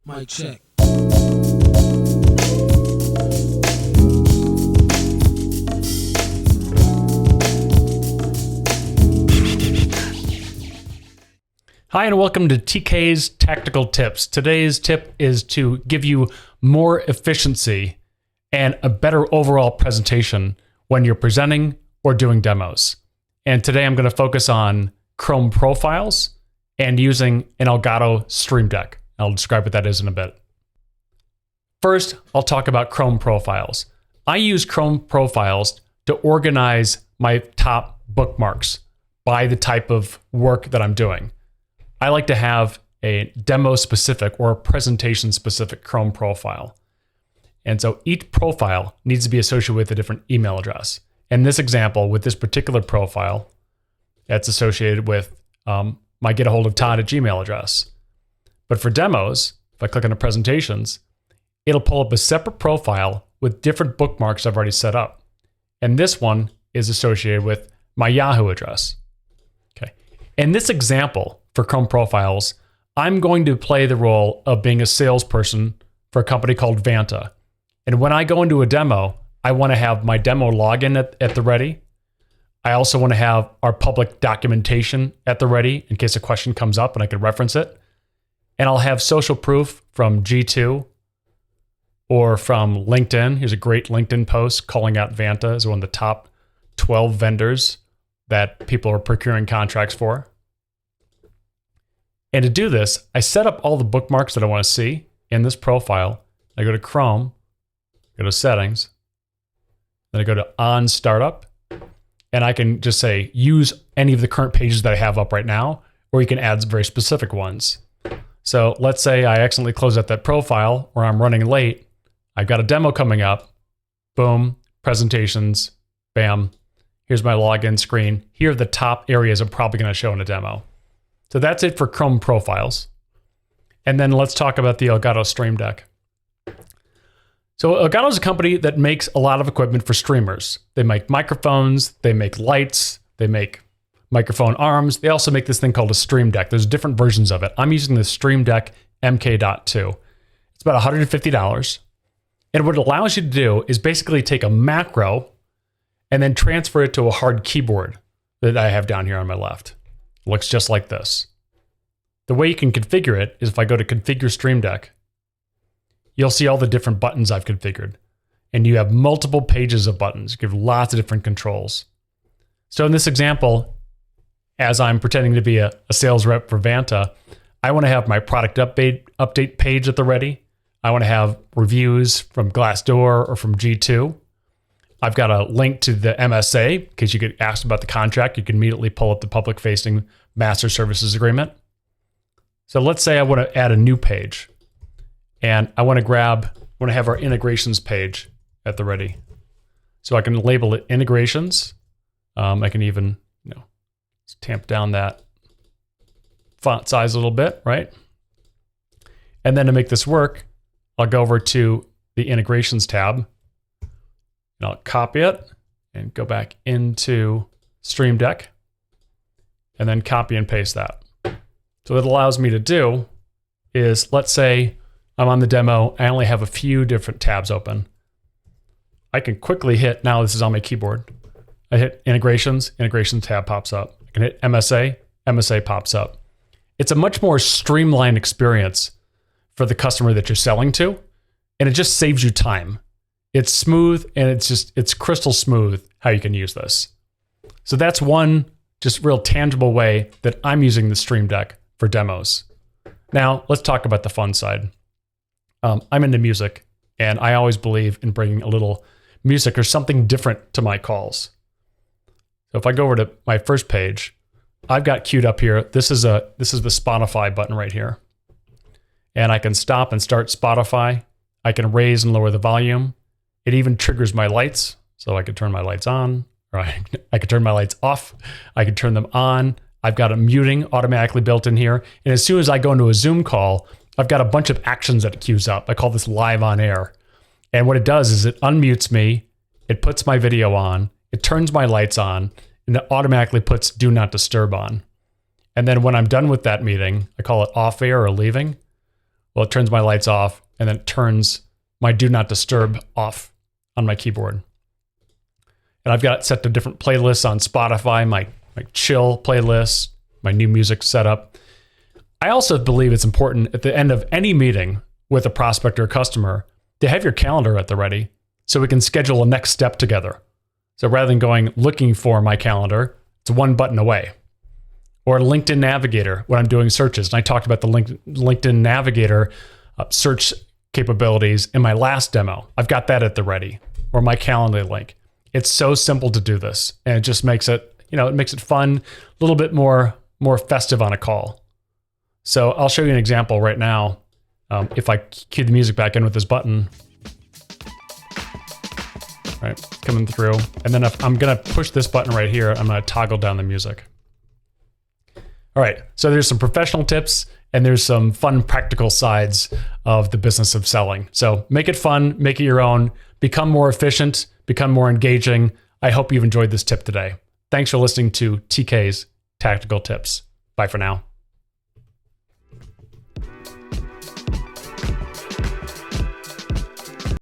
Mic check. Hi, and welcome to TK's Tactical Tips. Today's tip is to give you more efficiency and a better overall presentation when you're presenting or doing demos. And today I'm going to focus on Chrome profiles and using an Elgato Stream Deck. I'll describe what that is in a bit. First, I'll talk about Chrome profiles. I use Chrome profiles to organize my top bookmarks by the type of work that I'm doing. I like to have a demo-specific or a presentation-specific Chrome profile. And so each profile needs to be associated with a different email address. In this example, with this particular profile, that's associated with my get a hold of Todd at Gmail address. But for demos, if I click on the presentations, it'll pull up a separate profile with different bookmarks I've already set up. And this one is associated with my Yahoo address. Okay. In this example for Chrome profiles, I'm going to play the role of being a salesperson for a company called Vanta. And when I go into a demo, I want to have my demo login at the ready. I also want to have our public documentation at the ready in case a question comes up and I can reference it. And I'll have social proof from G2 or from LinkedIn. Here's a great LinkedIn post calling out Vanta as one of the top 12 vendors that people are procuring contracts for. And to do this, I set up all the bookmarks that I want to see in this profile. I go to Chrome, go to Settings, then I go to On Startup, and I can just say, use any of the current pages that I have up right now, or you can add very specific ones. So let's say I accidentally close out that profile or I'm running late. I've got a demo coming up. Boom, presentations, bam. Here's my login screen. Here are the top areas I'm probably going to show in a demo. So that's it for Chrome profiles. And then let's talk about the Elgato Stream Deck. So Elgato is a company that makes a lot of equipment for streamers. They make microphones, they make lights, they make microphone arms. They also make this thing called a Stream Deck. There's different versions of it. I'm using the Stream Deck MK.2. It's about $150. And what it allows you to do is basically take a macro and then transfer it to a hard keyboard that I have down here on my left. It looks just like this. The way you can configure it is if I go to Configure Stream Deck, you'll see all the different buttons I've configured. And you have multiple pages of buttons. You have lots of different controls. So in this example, as I'm pretending to be a sales rep for Vanta, I want to have my product update page at the ready. I want to have reviews from Glassdoor or from G2. I've got a link to the MSA in case you get asked about the contract. You can immediately pull up the public-facing master services agreement. So let's say I want to add a new page. And I want to have our integrations page at the ready. So I can label it integrations. I can even, tamp down that font size a little bit, right? And then to make this work, I'll go over to the integrations tab and I'll copy it and go back into Stream Deck and then copy and paste that. So what it allows me to do is, let's say I'm on the demo, I only have a few different tabs open. I can quickly hit, now this is on my keyboard. I hit integrations tab pops up. I can hit MSA pops up. It's a much more streamlined experience for the customer that you're selling to, and it just saves you time. It's smooth, and it's crystal smooth how you can use this. So that's one just real tangible way that I'm using the Stream Deck for demos. Now, let's talk about the fun side. I'm into music, and I always believe in bringing a little music or something different to my calls. So if I go over to my first page, I've got queued up here. This is the Spotify button right here. And I can stop and start Spotify. I can raise and lower the volume. It even triggers my lights. So I could turn my lights on, or I could turn my lights off. I could turn them on. I've got a muting automatically built in here. And as soon as I go into a Zoom call, I've got a bunch of actions that it queues up. I call this live on air. And what it does is it unmutes me. It puts my video on. It turns my lights on, and it automatically puts do not disturb on. And then when I'm done with that meeting, I call it off air or leaving. Well, it turns my lights off, and then it turns my do not disturb off on my keyboard. And I've got it set to different playlists on Spotify, my chill playlist, my new music setup. I also believe it's important at the end of any meeting with a prospect or customer to have your calendar at the ready so we can schedule a next step together. So rather than going looking for my calendar, it's one button away. Or LinkedIn Navigator when I'm doing searches. And I talked about the LinkedIn Navigator search capabilities in my last demo. I've got that at the ready. Or my calendar link. It's so simple to do this. And it just makes it, it makes it fun, a little bit more festive on a call. So I'll show you an example right now. If I cue the music back in with this button, right, coming through. And then if I'm gonna push this button right here, I'm gonna toggle down the music. All right, so there's some professional tips and there's some fun practical sides of the business of selling. So make it fun, make it your own, become more efficient, become more engaging. I hope you've enjoyed this tip today. Thanks for listening to TK's Tactical Tips. Bye for now.